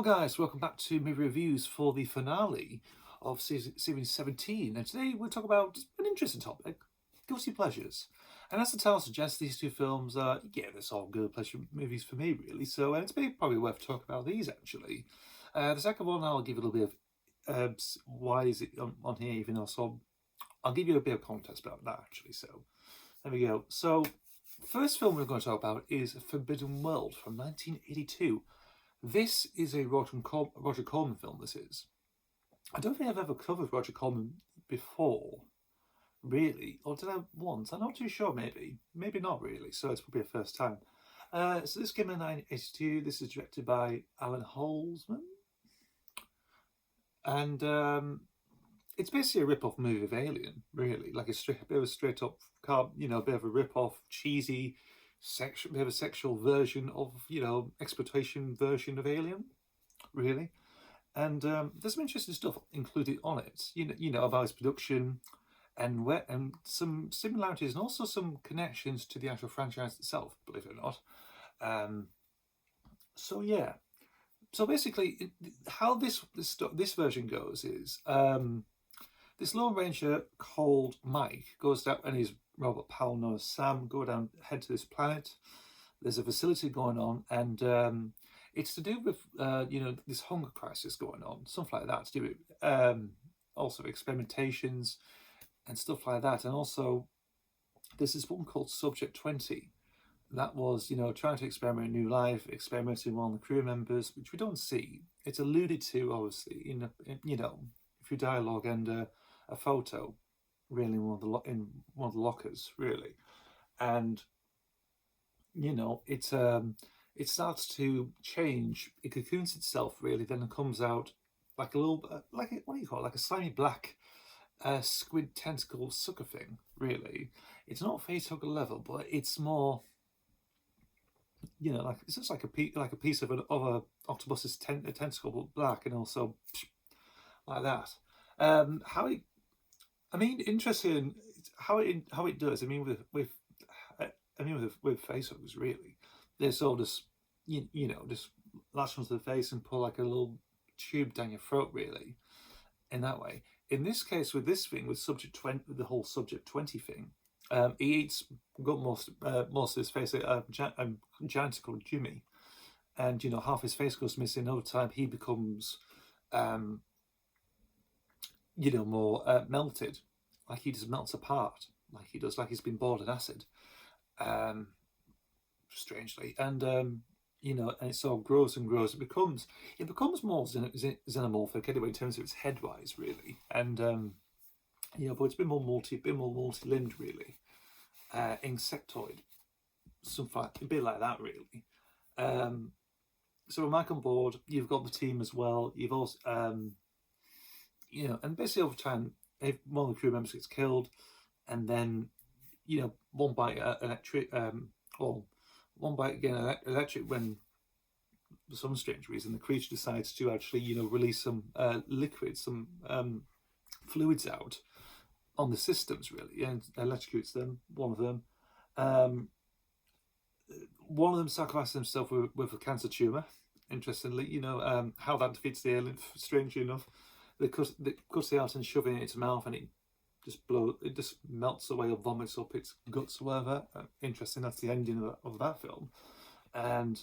Hello guys, welcome back to movie reviews for the finale of series 17, and today we'll talk about an interesting topic, guilty pleasures. And as the title suggests, these two films are, they're all guilty pleasure movies for me really, so it's probably worth talking about these actually. The second one I'll give you a little bit of why is it on here even though, so I'll give you a bit of context about that actually, so there we go. So, first film we're going to talk about is Forbidden World from 1982. This is a Roger Corman film, this is. I don't think I've ever covered Roger Corman before, really. Or did I once? I'm not too sure, maybe. Maybe not really, so it's probably a first time. So this came in 1982. This is directed by Alan Holzman. And it's basically a rip-off movie of Alien, really. Like a bit of a straight-up, a bit of a rip-off, cheesy, bit of a sexual version of, exploitation version of Alien, really. And there's some interesting stuff included on it, about its production and some similarities and also some connections to the actual franchise itself, believe it or not. So yeah, so basically, how this version goes is this Lone Ranger called Mike goes down, and his Robert Powell known as Sam head to this planet. There's a facility going on, and it's to do with this hunger crisis going on, something like that, to do with also experimentations and stuff like that. And also there's this one called Subject 20 that was trying to experiment a new life, experimenting with one of the crew members, which we don't see. It's alluded to obviously in through dialogue and a photo, really, in one of the lockers, really. And it starts to change. It cocoons itself, really. Then it comes out like a little, what do you call it? Like a slimy black squid tentacle sucker thing, really. It's not facehugger level, but it's more, like it's just like a piece of a octopus's tentacle, but black, and also like that. Interesting how it does. With facehuggers, really, they're sort of just just latch onto the face and pull like a little tube down your throat, really, in that way. In this case, with this thing, with Subject 20, the whole Subject 20 thing, he got most of his face. A giant called Jimmy, and half his face goes missing. Over time, he becomes more melted, like he just melts apart, like he does, like he's been boiled in acid, strangely. And and it sort of grows and grows. It becomes more xenomorphic anyway, in terms of its head wise, really. And but it's a bit more multi-limbed, really, insectoid, a bit like that, really. So with Mike on board, you've got the team as well. You've also and basically over time, if one of the crew members gets killed, and then one bite electric, or one bite again electric, when for some strange reason the creature decides to actually release some liquids, some fluids out on the systems, really, and electrocutes them. One of them sacrifices himself with a cancer tumor. Interestingly, how that defeats the alien, strangely enough. They cuts the out and shove it in its mouth, and it just melts away or vomits up its guts or whatever. Interesting. That's the ending of that film, and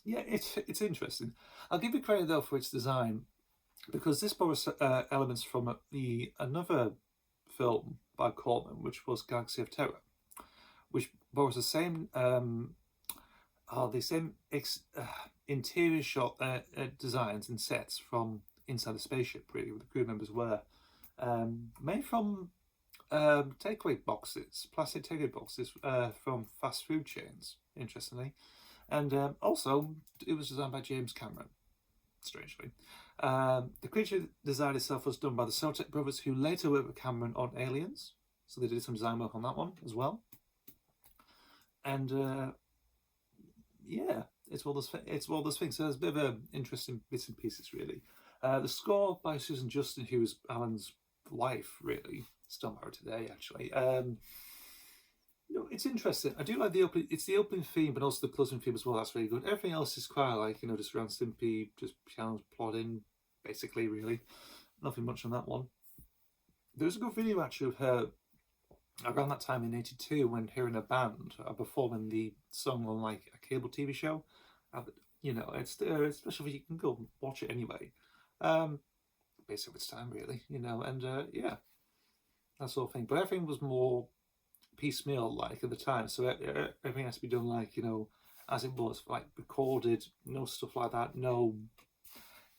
it's interesting. I'll give you credit though for its design, because this borrows elements from another film by Corman, which was Galaxy of Terror, which borrows the same interior shot designs and sets from inside the spaceship, really, with the crew members were made from takeaway boxes, plastic takeaway boxes from fast food chains, interestingly. And also, it was designed by James Cameron, strangely. The creature design itself was done by the Sotek brothers, who later worked with Cameron on Aliens, so they did some design work on that one as well. And it's one of those things. So there's a bit of interesting bits and pieces, really. The score by Susan Justin, who was Alan's wife, really, still married today, actually. No, it's interesting. I do like the opening. It's the opening theme, but also the closing theme as well. That's really good. Everything else is quite like just around Stimpy, just pianos plodding, basically. Really, nothing much on that one. There's a good video actually of her around that time in '82 when her and a band are performing the song on like a cable TV show. Uh, it's special. You can go watch it anyway. Um, Basically, it's time really, and yeah, that sort of thing. But everything was more piecemeal like at the time, so everything has to be done like as it was, like recorded, no stuff like that, no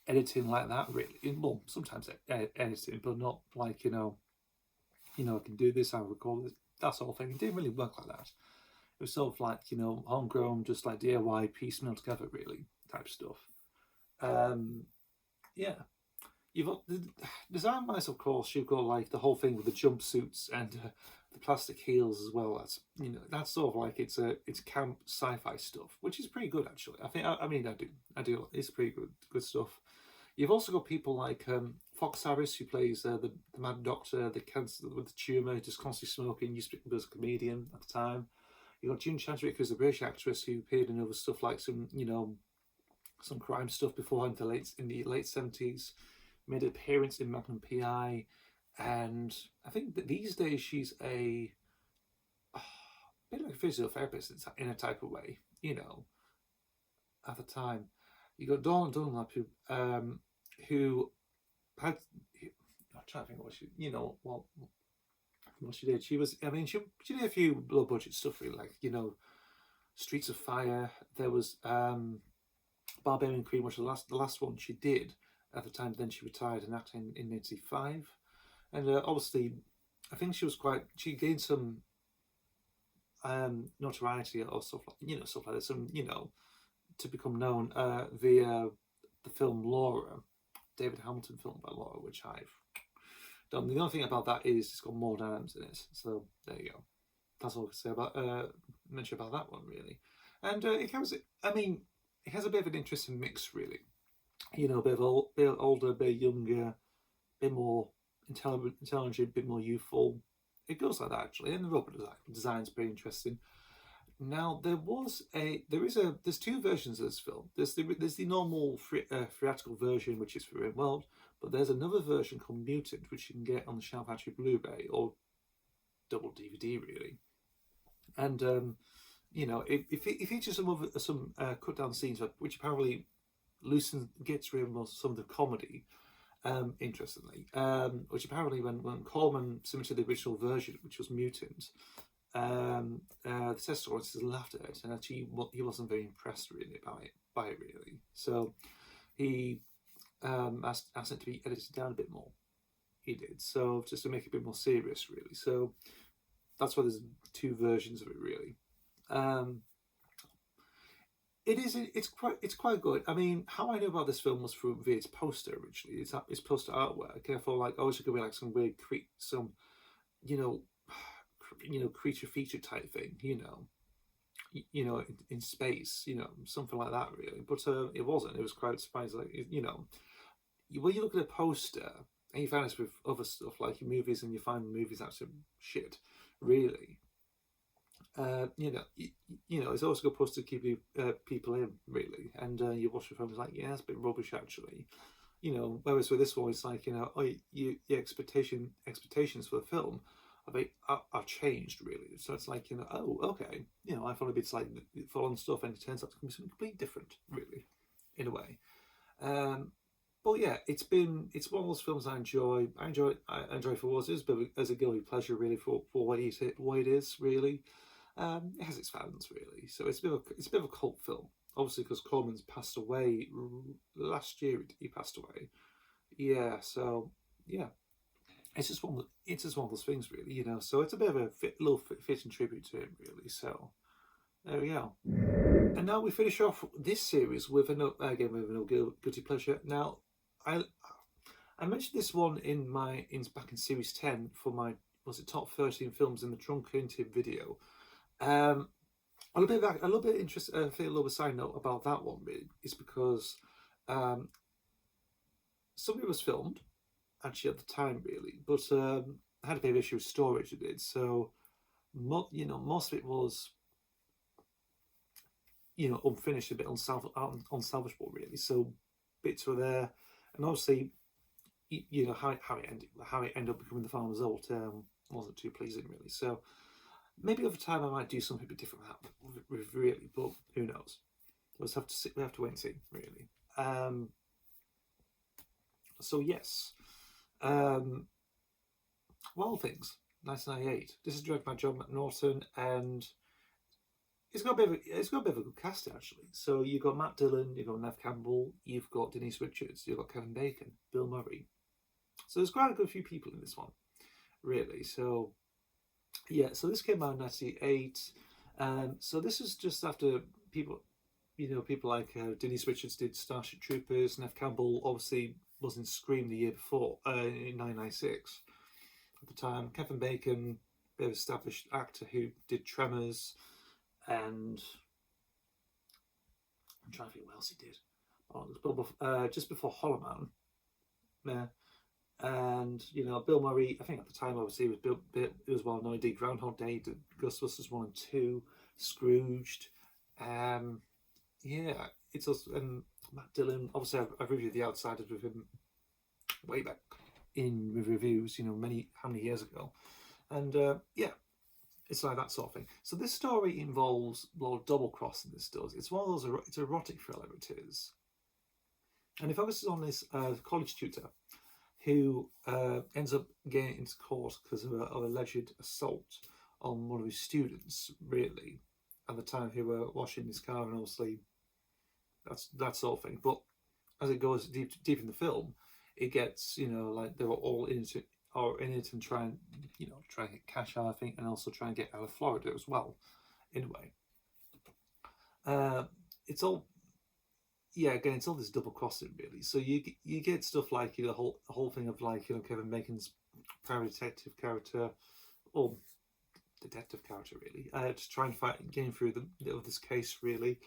editing like that really. Well, sometimes editing, but not like I can do this, I'll record this, that sort of thing. It didn't really work like that. It was sort of like homegrown, just like DIY, piecemeal together really type stuff. um yeah, you've got the design wise, of course. You've got like the whole thing with the jumpsuits and the plastic heels as well. That's that's sort of like it's camp sci-fi stuff, which is pretty good actually. I think I mean I do it's pretty good stuff. You've also got people like Fox Harris, who plays the Mad Doctor, the cancer with the tumor, just constantly smoking. Used to be a comedian at the time. You've got June Chadwick, who's a British actress who appeared in other stuff like some crime stuff before in the late '70s. Made an appearance in Magnum PI, and I think that these days she's a bit like a physiotherapist in a type of way. At the time, you got Dawn Dunlap, who had. I'm trying to think what what she did. She was. I mean, she did a few low budget stuff, really, like Streets of Fire. There was Barbarian Queen, which was the last one she did at the time. Then she retired and acted in '85, and obviously, I think she gained some notoriety or stuff like stuff like this, and to become known via the film Laura, David Hamilton film by Laura, which I've done. The only thing about that is it's got Maud Adams in it, so there you go. That's all I can say about mention about that one really, and it has. I mean, it has a bit of an interesting mix really. A bit older, a bit younger, a bit more intelligent, a bit more youthful. It goes like that actually, and the rubber design's pretty interesting. Now there's two versions of this film. There's the normal theatrical version, which is for Real World, but there's another version called Mutant, which you can get on the Shelf Factory Blu-ray or double DVD really. And it features some cut down scenes, which apparently gets rid of some of the comedy. Interestingly, which apparently when Corman submitted the original version, which was Mutant, the test audiences laughed at it, and actually he wasn't very impressed really by it really. So he asked it to be edited down a bit more. He did, so just to make it a bit more serious really. So that's why there's two versions of it really. It's quite good. I mean, how I know about this film was via its poster originally. It's poster artwork. I thought like, oh, it's gonna be like some weird you know, creature feature type thing. In space. Something like that really. But it wasn't. It was quite surprising. Like when you look at a poster and you find this with other stuff like movies, and you find movies actually shit, really. It's also a good poster to keep people in, really. And you watch the film, it's like, yeah, it's a bit rubbish, actually. Whereas with this one, it's like, your expectations for the film are changed, really. So it's like, oh, okay. I thought it'd be like full on stuff, and it turns out to be something completely different, really, in a way. But yeah, it's one of those films I enjoy. I enjoy for what it is, but as a guilty pleasure, really, for what it is, really. It has its fans really, so it's a bit of a cult film. Obviously, because Corman's passed away last year. He passed away. Yeah, so yeah, it's just one of those things, really. So it's a bit of a little fitting tribute to him, really. So there we go. And now we finish off this series with another guilty pleasure. Now, I mentioned this one back in series 10 for my top 13 films in the truncated video. A little bit interesting. I think a little bit side note about that one really is because something was filmed actually at the time really, but I had a bit of issue with storage. It did, so most of it was, unfinished, a bit unsalvageable, really. So bits were there, and obviously, how it ended up becoming the final result wasn't too pleasing, really. So maybe over time I might do something a bit different with really, but who knows? We'll just have to see. We have to wait and see, really. So yes, Wild Things, 1998. This is directed by John McNaughton, and it's got a bit of a good cast, actually. So you've got Matt Dillon, you've got Nev Campbell, you've got Denise Richards, you've got Kevin Bacon, Bill Murray. So there's quite a good few people in this one, really. So yeah, so this came out in 1998. So this is just after people like Denise Richards did Starship Troopers. Nev Campbell obviously was in Scream the year before, in 1996. At the time, Kevin Bacon, bit of established actor who did Tremors, and I'm trying to think what else he did. Just before Hollow Man. Yeah. And Bill Murray, I think at the time obviously it was well known. He did Groundhog Day, did Ghostbusters 1 and 2, Scrooged. Yeah, it's also, and Matt Dillon. Obviously, I've reviewed The Outsiders with him way back in reviews, how many years ago, and yeah, it's like that sort of thing. So this story involves a lot of double crossing. This does. It's one of those. It's an erotic thriller. It is, and it focuses on this college tutor who ends up getting into court because of alleged assault on one of his students. Really, at the time, who were washing his car, and obviously that's that sort of thing. But as it goes deep in the film, it gets like they were all in it and try and get cash out, I think, and also try and get out of Florida as well. Anyway, it's all again, it's all this double crossing, really. So you get stuff like the whole thing of like Kevin Bacon's private detective character, or detective character, really, to try and getting through this case, really.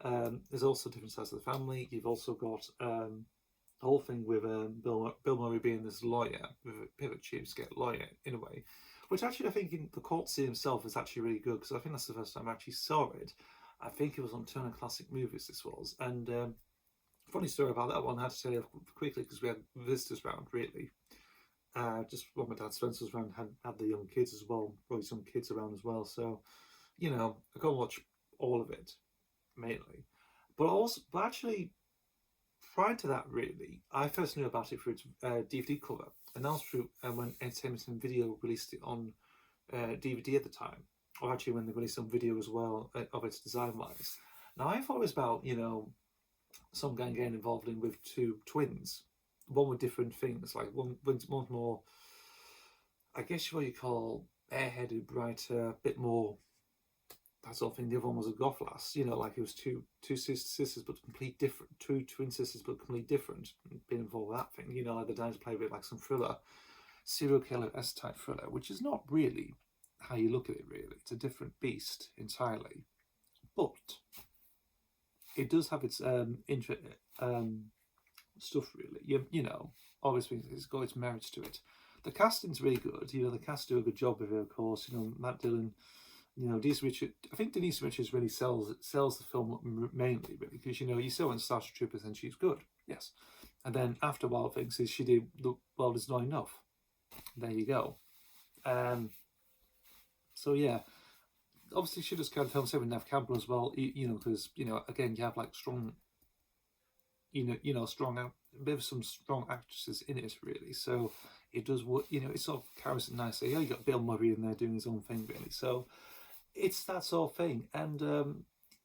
There's also different sides of the family. You've also got the whole thing with Bill Murray being this lawyer, with a bit of a cheapskate lawyer in a way, which actually I think in the court scene himself is actually really good, because I think that's the first time I actually saw it. I think it was on Turner Classic Movies, this was, and funny story about that one, I had to tell you quickly, because we had visitors round, really. Just when my dad Spencer was around, had the young kids as well, probably some kids around as well, so I got to watch all of it, mainly. But actually, prior to that, really, I first knew about it through its DVD cover, and that was through when Entertainment and Video released it on DVD at the time, or actually when they released on video as well, of its design-wise. Now, I thought it was about, some guy getting involved with two twins, one with different things, like one's more, I guess what you call airheaded, brighter, a bit more that sort of thing. The other one was a goth lass, like it was two sisters but complete different, two twin sisters but completely different, being involved with that thing, like the dad play with like some thriller, serial killer type thriller, which is not really how you look at it, really. It's a different beast entirely, but it does have its stuff, really. Obviously it's got its merits to it. The casting's really good. The cast do a good job with it, of course. Matt Dillon, Denise Richards. I think Denise Richards really sells the film mainly, really, because you saw in Starship Troopers and she's good, yes. And then after Wild Things, she did The World Is Not Enough. There you go. So yeah, obviously she does kind of film, same with Nev Campbell as well. Because again, you have like strong, strong, a bit of some strong actresses in it, really. So it does what it sort of carries it nicely. You got Bill Murray in there doing his own thing, really. So it's that sort of thing, and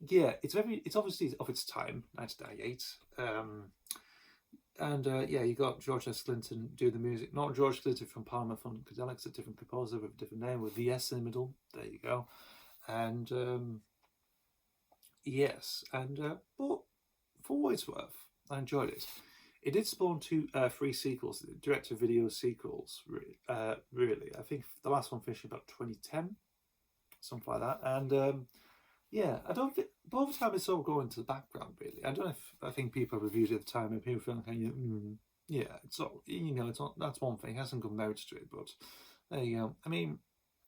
yeah, it's obviously of its time, 1998. And yeah, you got George S. Clinton do the music. Not George Clinton from Parliament Funkadelics, a different composer with a different name, with VS in the middle. There you go. And yes, and but for what it's worth, I enjoyed it. It did spawn 3 sequels, direct-to-video sequels. Really, I think the last one finished about 2010, something like that. And yeah, I don't think, but over time it's all going to the background, really. I think people reviewed it at the time and people feel like, yeah, it's all, it's not, that's one thing. It hasn't got merits to it, but there you go. I mean,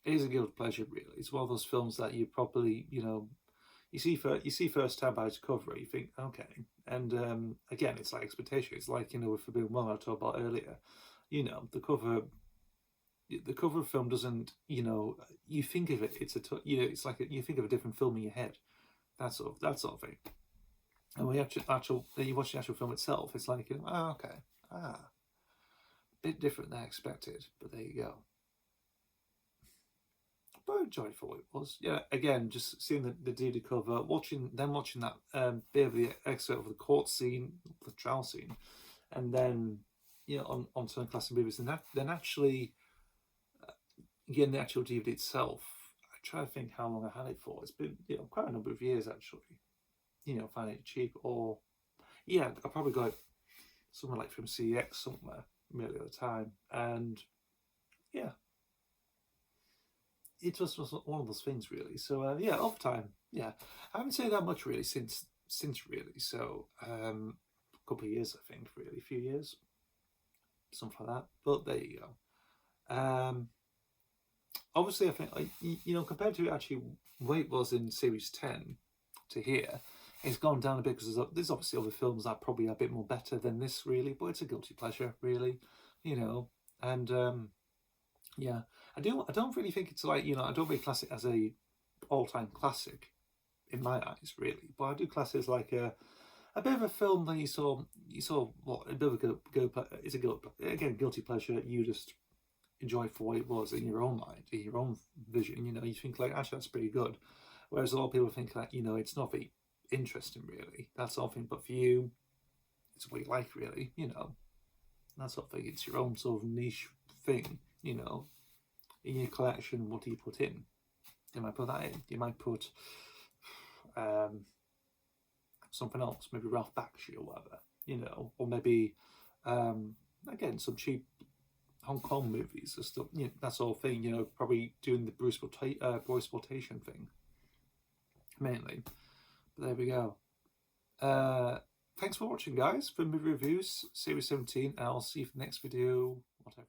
It is a guilty pleasure, really. It's one of those films that you probably, you see first time by its cover, you think, okay. And again, it's like expectation. It's like, with Forbidden World I talked about earlier. The cover of film doesn't, you think of it, it's like you think of a different film in your head. That sort of thing. And when you watch the actual film itself, it's like, okay, bit different than I expected, but there you go. But I enjoyed it for what it was. Yeah, again, just seeing the DVD cover, watching that bit of the excerpt of the court scene, the trial scene, and then on some classic movies, and then actually getting the actual DVD itself. I try to think how long I had it for. It's been quite a number of years actually. Finding it cheap, or yeah, I probably got it somewhere like from CX somewhere really at the time, and yeah, it just was one of those things really. So yeah, over time, yeah, I haven't seen that much really since really. So a couple of years, I think, really, a few years, something like that. But there you go. Obviously, I think compared to actually where it was in Series 10 to here, it's gone down a bit because there's obviously other films that probably are a bit more better than this, really. But it's a guilty pleasure, really, and yeah, I don't really think it's like I don't really class it as a all-time classic in my eyes, really. But I do class it as like a bit of a film that you saw what a bit of it's a guilty pleasure. You just enjoy for what it was in your own mind, in your own vision. You think like, actually that's pretty good. Whereas a lot of people think that it's not very interesting, really. That sort of thing. But for you, it's what you like, really. That sort of thing. It's your own sort of niche thing. In your collection, what do you put in? You might put that in. You might put something else, maybe Ralph Bakshi or whatever, or maybe again some cheap Hong Kong movies or stuff. That sort of thing. Probably doing the Bruce exploitation thing mainly. But there we go. Thanks for watching, guys, for movie reviews, Series 17, and I'll see you for the next video, whatever.